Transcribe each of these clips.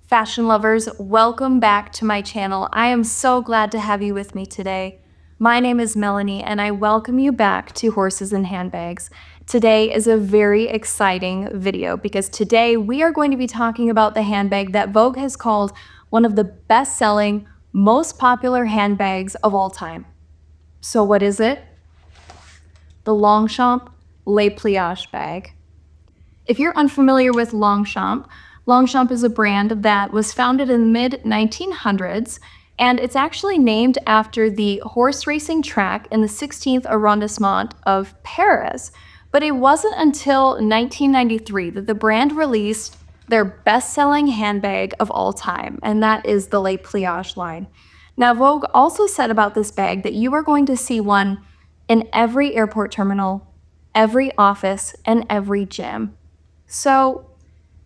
Fashion lovers, welcome back to my channel. I am so glad to have you with me today. My name is Melanie and I welcome you back to Horses and Handbags. Today is a very exciting video because today we are going to be talking about the handbag that Vogue has called one of the best-selling, most popular handbags of all time. So what is it? The Longchamp Pliage bag. If you're unfamiliar with Longchamp, Longchamp is a brand that was founded in the mid-1900s, and it's actually named after the horse racing track in the 16th arrondissement of Paris. But it wasn't until 1993 that the brand released their best-selling handbag of all time, and that is the Pliage line. Now, Vogue also said about this bag that you are going to see one in every airport terminal, every office, and every gym. So,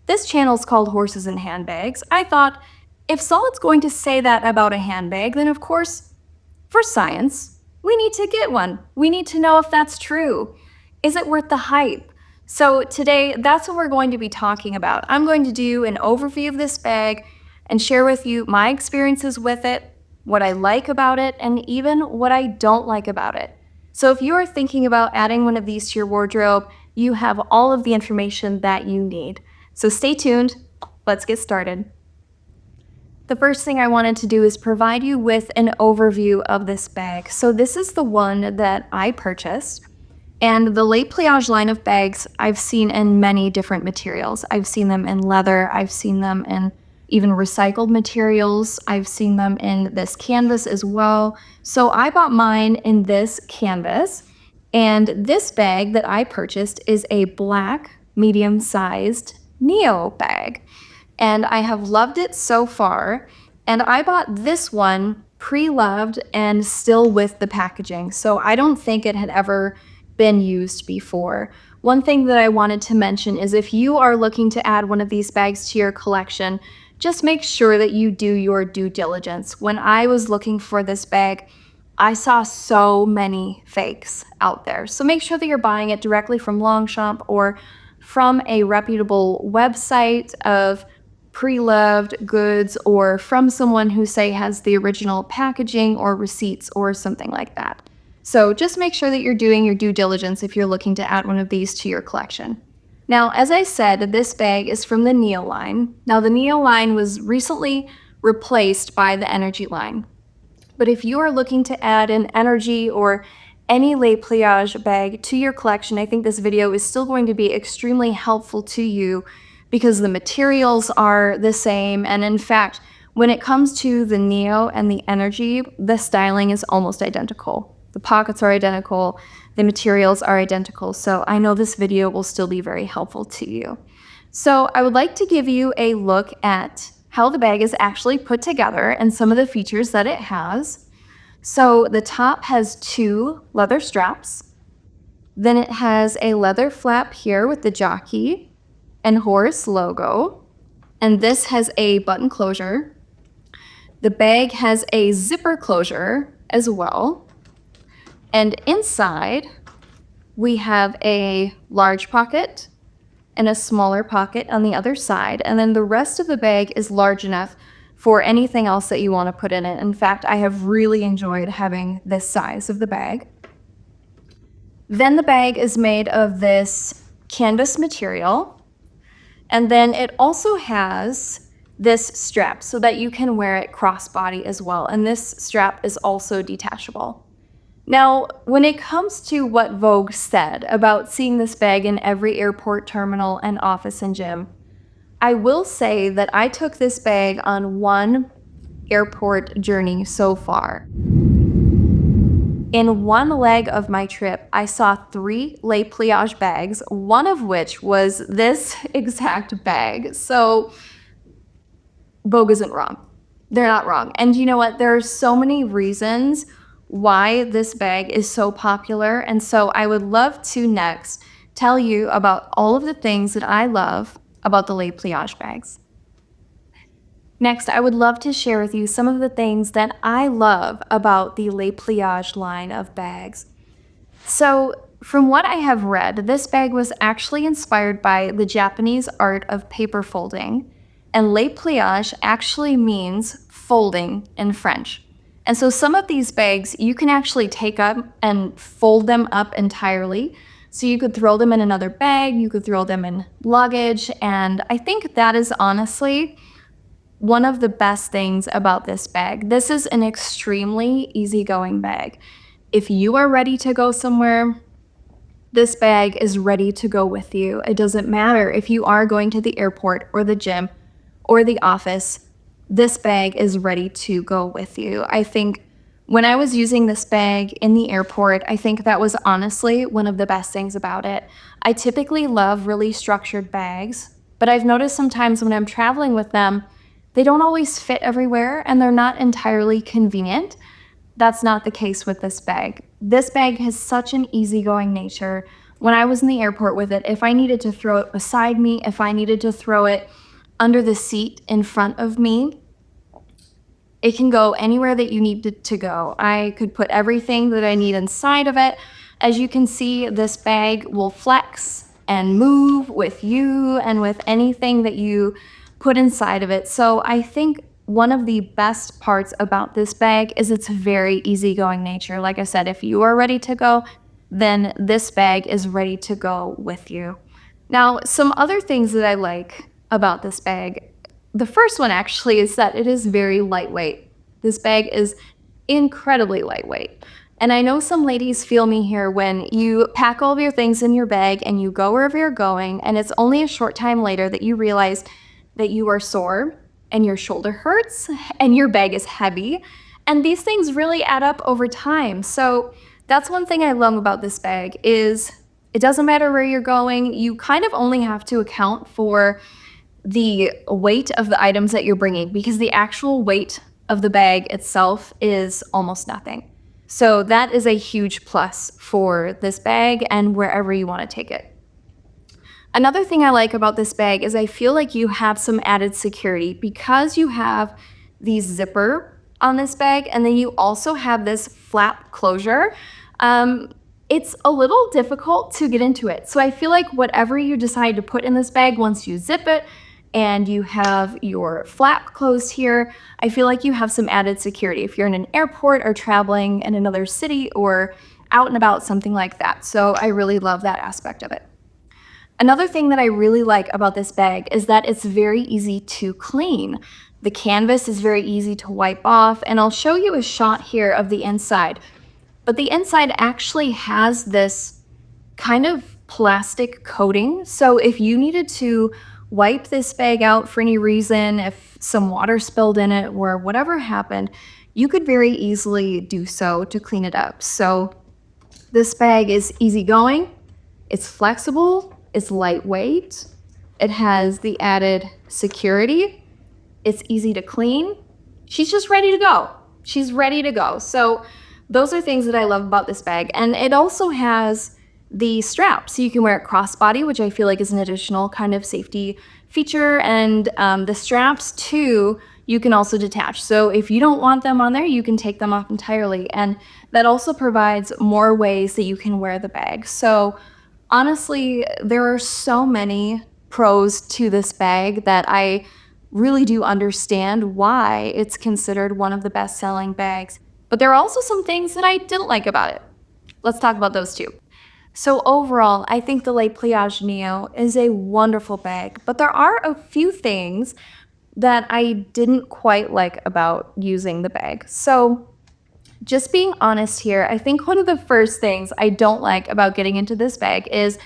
this channel is called Horses and Handbags. I thought, if Solid's going to say that about a handbag, then of course, for science, we need to get one. We need to know if that's true. Is it worth the hype? So today, that's what we're going to be talking about. I'm going to do an overview of this bag and share with you my experiences with it, what I like about it, and even what I don't like about it. So if you are thinking about adding one of these to your wardrobe, you have all of the information that you need. So stay tuned, let's get started. The first thing I wanted to do is provide you with an overview of this bag. So this is the one that I purchased, and the Pliage line of bags I've seen in many different materials. I've seen them in leather, I've seen them in even recycled materials, I've seen them in this canvas as well. So I bought mine in this canvas, and this bag that I purchased is a black, medium-sized Neo bag, and I have loved it so far. And I bought this one pre-loved and still with the packaging, so I don't think it had ever been used before. One thing that I wanted to mention is if you are looking to add one of these bags to your collection, just make sure that you do your due diligence. When I was looking for this bag, I saw so many fakes out there, so make sure that you're buying it directly from Longchamp or from a reputable website of pre-loved goods, or from someone who, say, has the original packaging or receipts or something like that. So just make sure that you're doing your due diligence if you're looking to add one of these to your collection. Now, as I said, this bag is from the Neo line. Now, the Neo line was recently replaced by the Energy line. But if you are looking to add an Energy or any Pliage bag to your collection, I think this video is still going to be extremely helpful to you because the materials are the same. And in fact, when it comes to the Neo and the Energy, the styling is almost identical. The pockets are identical, the materials are identical. So I know this video will still be very helpful to you. So I would like to give you a look at how the bag is actually put together and some of the features that it has. So the top has two leather straps, then it has a leather flap here with the jockey and horse logo, and this has a button closure. The bag has a zipper closure as well, and inside we have a large pocket and a smaller pocket on the other side, and then the rest of the bag is large enough for anything else that you want to put in it. In fact, I have really enjoyed having this size of the bag. Then the bag is made of this canvas material, and then it also has this strap so that you can wear it crossbody as well, and this strap is also detachable. Now, when it comes to what Vogue said about seeing this bag in every airport terminal and office and gym, I will say that I took this bag on one airport journey so far. In one leg of my trip, I saw 3 Pliage bags, one of which was this exact bag. So Vogue isn't wrong. They're not wrong. And you know what? There are so many reasons why this bag is so popular. And so I would love to next tell you about all of the things that I love about the Pliage bags. Next, I would love to share with you some of the things that I love about the Pliage line of bags. So, from what I have read, this bag was actually inspired by the Japanese art of paper folding, And le pliage actually means folding in French. And so some of these bags you can actually take up and fold them up entirely. So you could throw them in another bag, you could throw them in luggage, and I think that is honestly one of the best things about this bag. This is an extremely easygoing bag. If you are ready to go somewhere, this bag is ready to go with you. It doesn't matter if you are going to the airport or the gym or the office, this bag is ready to go with you. I think when I was using this bag in the airport, I think that was honestly one of the best things about it. I typically love really structured bags, but I've noticed sometimes when I'm traveling with them, they don't always fit everywhere and they're not entirely convenient. That's not the case with this bag. This bag has such an easygoing nature. When I was in the airport with it, if I needed to throw it beside me, if I needed to throw it under the seat in front of me, it can go anywhere that you need it to go. I could put everything that I need inside of it. As you can see, this bag will flex and move with you and with anything that you put inside of it. So I think one of the best parts about this bag is its very easygoing nature. Like I said, if you are ready to go, then this bag is ready to go with you. Now, some other things that I like about this bag, the first one actually is that it is very lightweight. This bag is incredibly lightweight. And I know some ladies feel me here when you pack all of your things in your bag and you go wherever you're going, and it's only a short time later that you realize that you are sore and your shoulder hurts and your bag is heavy. And these things really add up over time. So that's one thing I love about this bag is it doesn't matter where you're going. You kind of only have to account for the weight of the items that you're bringing because the actual weight of the bag itself is almost nothing. So that is a huge plus for this bag and wherever you want to take it. Another thing I like about this bag is I feel like you have some added security because you have the zipper on this bag and then you also have this flap closure. It's a little difficult to get into it. So I feel like whatever you decide to put in this bag, once you zip it and you have your flap closed here, I feel like you have some added security if you're in an airport or traveling in another city or out and about, something like that. So I really love that aspect of it. Another thing that I really like about this bag is that it's very easy to clean. The canvas is very easy to wipe off, and I'll show you a shot here of the inside. But the inside actually has this kind of plastic coating. So if you needed to wipe this bag out for any reason, if some water spilled in it or whatever happened, you could very easily do so to clean it up. So this bag is easygoing, it's flexible, it's lightweight, it has the added security, it's easy to clean. She's just ready to go. She's ready to go. So those are things that I love about this bag. And it also has the strap, so you can wear it crossbody, which I feel like is an additional kind of safety feature. And the straps too, you can also detach. So if you don't want them on there, you can take them off entirely. And that also provides more ways that you can wear the bag. So honestly, there are so many pros to this bag that I really do understand why it's considered one of the best-selling bags. But there are also some things that I didn't like about it. Let's talk about those too. So overall, I think the Le Pliage Neo is a wonderful bag, but there are a few things that I didn't quite like about using the bag. So just being honest here, I think one of the first things I don't like about getting into this bag is,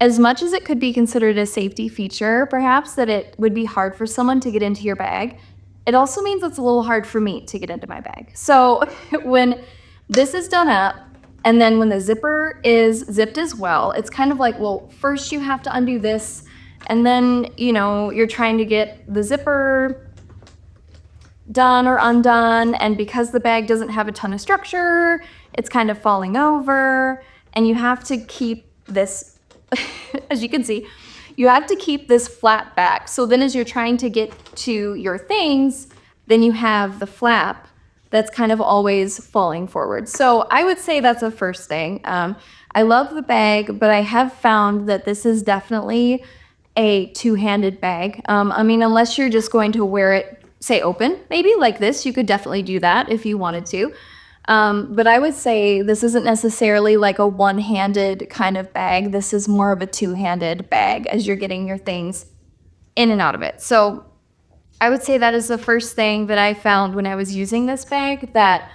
as much as it could be considered a safety feature, perhaps, that it would be hard for someone to get into your bag, it also means it's a little hard for me to get into my bag. So when this is done up, and then when the zipper is zipped as well, it's kind of like, well, first you have to undo this, and then, you know, you're trying to get the zipper done or undone, and because the bag doesn't have a ton of structure, it's kind of falling over, and you have to keep this, as you can see, you have to keep this flat back. So then as you're trying to get to your things, then you have the flap that's kind of always falling forward. So I would say that's the first thing. I love the bag, but I have found that this is definitely a two-handed bag. I mean, unless you're just going to wear it, say, open, maybe like this, you could definitely do that if you wanted to. But I would say this isn't necessarily like a one-handed kind of bag. This is more of a two-handed bag as you're getting your things in and out of it. So I would say that is the first thing that I found when I was using this bag that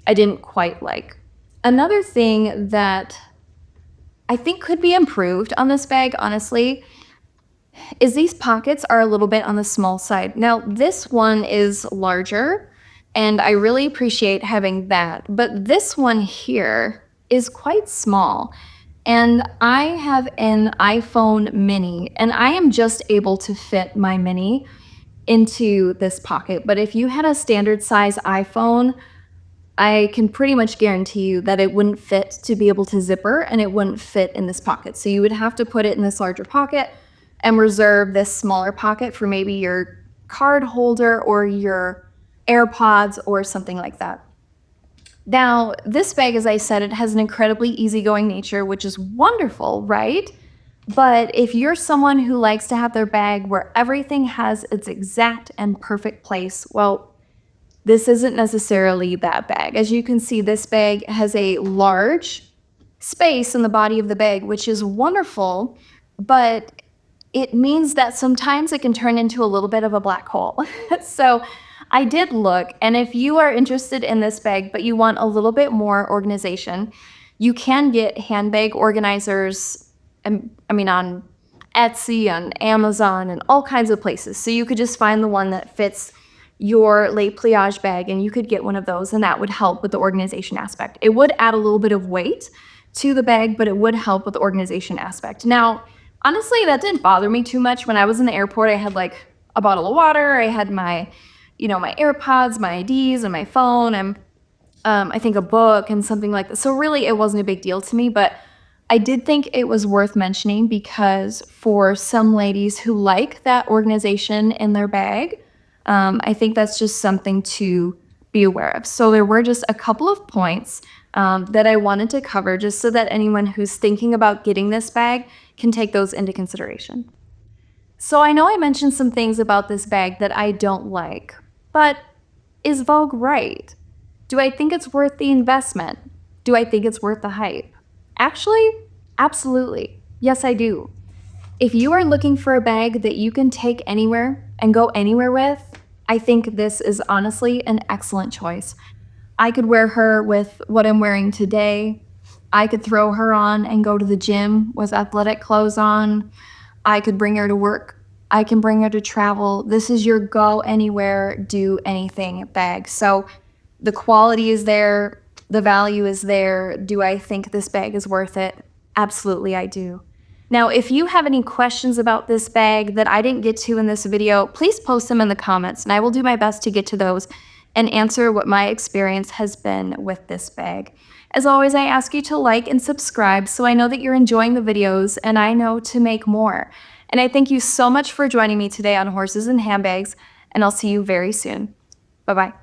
I didn't quite like. Another thing that I think could be improved on this bag, honestly, is these pockets are a little bit on the small side. Now, this one is larger, and I really appreciate having that, but this one here is quite small. And I have an iPhone mini, and I am just able to fit my mini into this pocket. But if you had a standard size iPhone, I can pretty much guarantee you that it wouldn't fit to be able to zipper, and it wouldn't fit in this pocket. So you would have to put it in this larger pocket and reserve this smaller pocket for maybe your card holder or your AirPods or something like that. Now, this bag, as I said, it has an incredibly easygoing nature, which is wonderful, right? But if you're someone who likes to have their bag where everything has its exact and perfect place, well, this isn't necessarily that bag. As you can see, this bag has a large space in the body of the bag, which is wonderful, but it means that sometimes it can turn into a little bit of a black hole. So I did look, and if you are interested in this bag, but you want a little bit more organization, you can get handbag organizers, on Etsy, on Amazon, and all kinds of places. So you could just find the one that fits your Pliage bag, and you could get one of those, and that would help with the organization aspect. It would add a little bit of weight to the bag, but it would help with the organization aspect. Now, honestly, that didn't bother me too much. When I was in the airport, I had like a bottle of water, I had my AirPods, my IDs, and my phone, and I think a book and something like that. So really, it wasn't a big deal to me, but I did think it was worth mentioning because for some ladies who like that organization in their bag, I think that's just something to be aware of. So there were just a couple of points that I wanted to cover just so that anyone who's thinking about getting this bag can take those into consideration. So I know I mentioned some things about this bag that I don't like, but is Vogue right? Do I think it's worth the investment? Do I think it's worth the hype? Actually, absolutely. Yes, I do. If you are looking for a bag that you can take anywhere and go anywhere with, I think this is honestly an excellent choice. I could wear her with what I'm wearing today. I could throw her on and go to the gym with athletic clothes on. I could bring her to work. I can bring her to travel. This is your go anywhere, do anything bag. So the quality is there. The value is there. Do I think this bag is worth it? Absolutely, I do. Now, if you have any questions about this bag that I didn't get to in this video, please post them in the comments, and I will do my best to get to those and answer what my experience has been with this bag. As always, I ask you to like and subscribe so I know that you're enjoying the videos and I know to make more. And I thank you so much for joining me today on Horses and Handbags, and I'll see you very soon. Bye-bye.